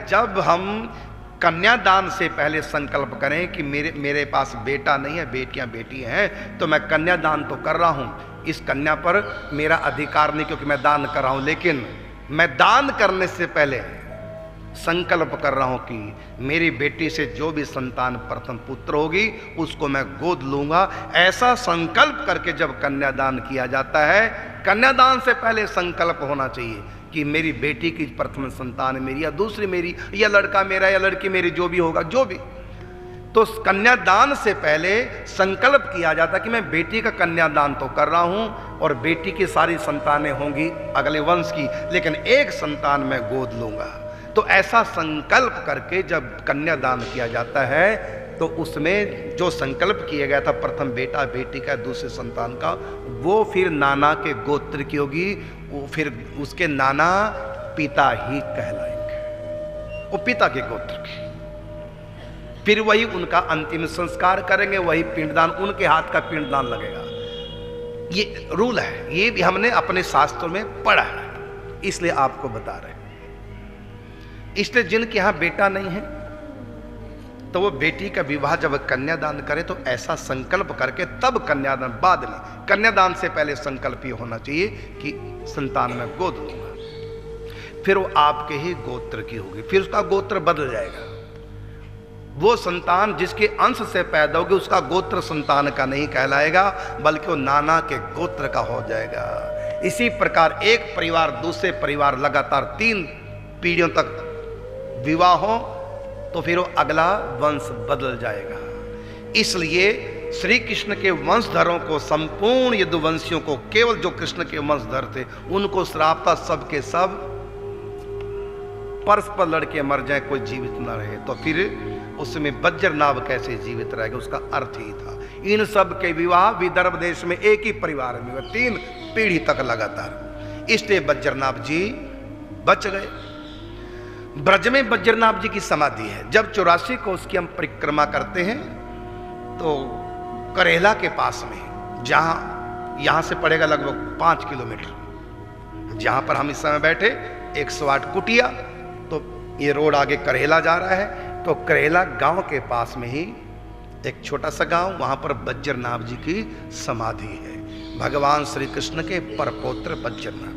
जब हम कन्यादान से पहले संकल्प करें कि मेरे पास बेटा नहीं है, बेटियां बेटी हैं, तो मैं कन्यादान तो कर रहा हूं, इस कन्या पर मेरा अधिकार नहीं क्योंकि मैं दान कर रहा हूं, लेकिन मैं दान करने से पहले संकल्प कर रहा हूं कि मेरी बेटी से जो भी संतान प्रथम पुत्र होगी उसको मैं गोद लूंगा। ऐसा संकल्प करके जब कन्यादान किया जाता है, कन्यादान से पहले संकल्प होना चाहिए कि मेरी बेटी की प्रथम संतान मेरी या दूसरी मेरी, या लड़का मेरा या लड़की मेरी, जो भी होगा, जो भी। तो कन्यादान से पहले संकल्प किया जाता कि मैं बेटी का कन्यादान तो कर रहा हूं और बेटी की सारी संतानें होंगी अगले वंश की, लेकिन एक संतान मैं गोद लूंगा। तो ऐसा संकल्प करके जब कन्यादान किया जाता है तो उसमें जो संकल्प किया गया था प्रथम बेटा बेटी का, दूसरे संतान का, वो फिर नाना के गोत्र की होगी, वो फिर उसके नाना पिता ही कहलाएंगे, वो पिता के गोत्र की। फिर वही उनका अंतिम संस्कार करेंगे, वही पिंडदान, उनके हाथ का पिंडदान लगेगा। ये रूल है, ये भी हमने अपने शास्त्रों में पढ़ा है, इसलिए आपको बता रहे हैं। इसलिए जिनके यहां बेटा नहीं है तो वो बेटी का विवाह जब कन्यादान करे तो ऐसा संकल्प करके तब कन्यादान, बाद में, कन्यादान से पहले संकल्प ये होना चाहिए कि संतान में गोद लूंगा। फिर वो आपके ही गोत्र की होगी, फिर उसका गोत्र बदल जाएगा। वो संतान जिसके अंश से पैदा होगी उसका गोत्र संतान का नहीं कहलाएगा, बल्कि वो नाना के गोत्र का हो जाएगा। इसी प्रकार एक परिवार दूसरे परिवार लगातार 3 पीढ़ियों तक विवाह हो तो फिर वो अगला वंश बदल जाएगा। इसलिए श्री कृष्ण के वंशधरों को, संपूर्ण यदुवंशियों को, केवल जो कृष्ण के वंशधर थे उनको श्राप था, सब के सब परस्पर लड़के मर जाए, कोई जीवित न रहे। तो फिर उसमें वज्रनाभ कैसे जीवित रहेगा, उसका अर्थ ही था। इन सब के विवाह विदर्भ देश में एक ही परिवार में हुए, 3 पीढ़ी तक लगातार, इसलिए वज्रनाभ जी बच गए। ब्रज में वज्रनाभ जी की समाधि है। जब 84 को उसकी हम परिक्रमा करते हैं तो करेला के पास में, जहां यहां से पड़ेगा लगभग 5 किलोमीटर, जहां पर हम इस समय बैठे 108 कुटिया, तो ये रोड आगे करेला जा रहा है, तो करेला गांव के पास में ही एक छोटा सा गांव, वहां पर वज्रनाभ जी की समाधि है, भगवान श्री कृष्ण के परपौत्र वज्रनाभ।